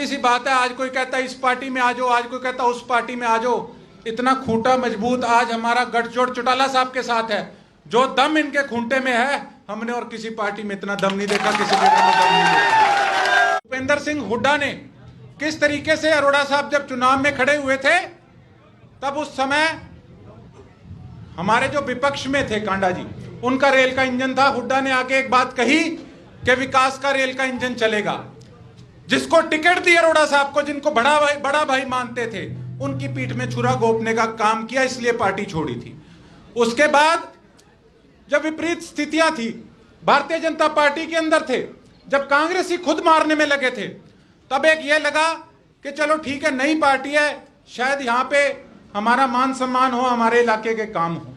सी बात है, आज कोई कहता है इस पार्टी में आ जाओ, आज कोई कहता है उस पार्टी में आ जाओ। इतना खूंटा मजबूत आज हमारा गठजोड़ चौटाला साहब के साथ है। जो दम इनके खूंटे में है, हमने और किसी पार्टी में इतना दम नहीं देखा, किसी लीडर में दम नहीं देखा। भूपेंद्र सिंह हुड्डा ने किस तरीके से अरोड़ा साहब जब चुनाव में खड़े हुए थे, तब उस समय हमारे जो विपक्ष में थे कांडा जी, उनका रेल का इंजन था। हुड्डा ने आके एक बात कही कि विकास का रेल का इंजन चलेगा। जिसको टिकट दी अरोड़ा साहब को, जिनको बड़ा भाई मानते थे, उनकी पीठ में छुरा घोंपने का काम किया, इसलिए पार्टी छोड़ी थी। उसके बाद जब विपरीत स्थितियां थी, भारतीय जनता पार्टी के अंदर थे, जब कांग्रेसी खुद मारने में लगे थे, तब एक ये लगा कि चलो ठीक है, नई पार्टी है, शायद यहां पे हमारा मान सम्मान हो, हमारे इलाके के काम हो।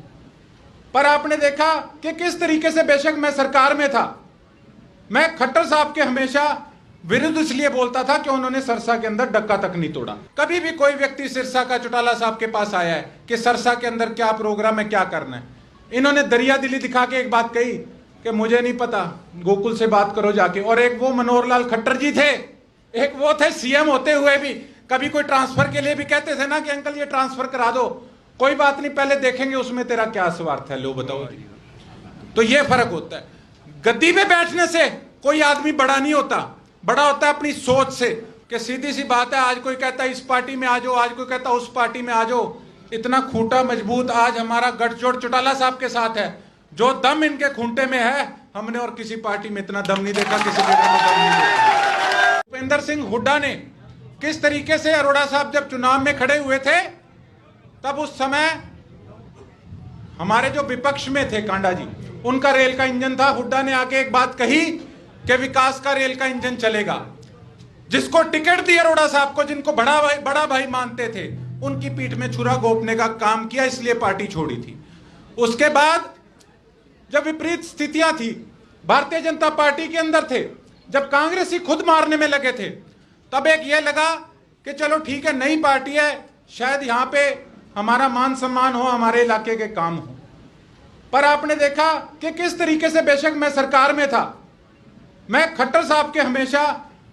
पर आपने देखा कि किस तरीके से, बेशक मैं सरकार में था, मैं खट्टर साहब के हमेशा विरुद्ध इसलिए बोलता था कि उन्होंने सरसा के अंदर डक्का तक नहीं तोड़ा। कभी भी कोई व्यक्ति सिरसा का चौटाला साहब के पास आया है कि सरसा के अंदर क्या प्रोग्राम है, क्या करना है, इन्होंने दरिया दिली दिखा के एक बात कही कि मुझे नहीं पता, गोकुल से बात करो जाके। और एक वो मनोहर लाल खट्टर जी थे, एक वो थे सीएम होते हुए भी कभी कोई ट्रांसफर के लिए भी कहते थे ना कि अंकल ये ट्रांसफर करा दो, कोई बात नहीं, पहले देखेंगे उसमें तेरा क्या स्वार्थ है, लो बताओ। तो ये फर्क होता है। गद्दी पे बैठने से कोई आदमी बड़ा नहीं होता, बड़ा होता है अपनी सोच से। कि सीधी सी बात है, आज कोई कहता है इस पार्टी में आ जाओ, आज कोई कहता है उस पार्टी में आ जाओ। इतना खूंटा मजबूत आज हमारा गठजोड़ चौटाला साहब के साथ है। जो दम इनके खूंटे में है, हमने और किसी पार्टी में इतना दम नहीं देखा, किसी लीडर में दम नहीं देखा। भूपेंद्र सिंह हुड्डा ने किस तरीके से अरोड़ा साहब जब चुनाव में खड़े हुए थे, तब उस समय हमारे जो विपक्ष में थे कांडा जी, उनका रेल का इंजन था। हुड्डा ने आके एक बात कही कि विकास का रेल का इंजन चलेगा। जिसको टिकट दी अरोड़ा साहब को, जिनको बड़ा भाई मानते थे, उनकी पीठ में छुरा घोंपने का काम किया, इसलिए पार्टी छोड़ी थी। उसके बाद जब विपरीत स्थितियां थी, भारतीय जनता पार्टी के अंदर थे, जब कांग्रेसी खुद मारने में लगे थे, तब एक ये लगा कि चलो ठीक है, नई पार्टी है, शायद यहां पे हमारा मान सम्मान हो, हमारे इलाके के काम हो। पर आपने देखा कि किस तरीके से, बेशक मैं सरकार में था, मैं खट्टर साहब के हमेशा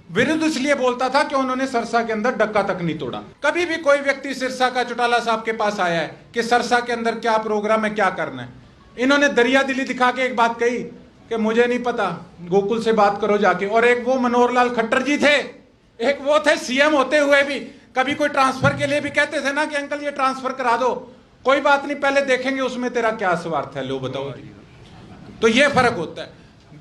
विरुद्ध इसलिए बोलता था कि उन्होंने सरसा के अंदर डक्का तक नहीं तोड़ा। कभी भी कोई व्यक्ति सिरसा का चौटाला साहब के पास आया है कि सरसा के अंदर क्या प्रोग्राम है, क्या करना है, इन्होंने दरिया दिली दिखा के एक बात कही कि मुझे नहीं पता, गोकुल से बात करो जाके। और एक वो मनोहर लाल खट्टर जी थे, एक वो थे सीएम होते हुए भी कभी कोई ट्रांसफर के लिए भी कहते थे ना कि अंकल ये ट्रांसफर करा दो, कोई बात नहीं, पहले देखेंगे उसमें तेरा क्या स्वार्थ है, लो बताओ। तो ये फर्क होता है।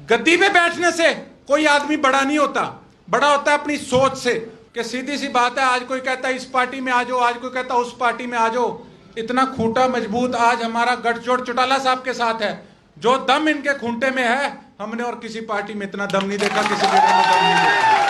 गद्दी पे बैठने से कोई आदमी बड़ा नहीं होता, बड़ा होता है अपनी सोच से। कि सीधी सी बात है, आज कोई कहता है इस पार्टी में आ जाओ, आज कोई कहता है उस पार्टी में आ जाओ। इतना खूंटा मजबूत आज हमारा गठजोड़ चौटाला साहब के साथ है। जो दम इनके खूंटे में है, हमने और किसी पार्टी में इतना दम नहीं देखा, किसी लीडर में दम नहीं देखा।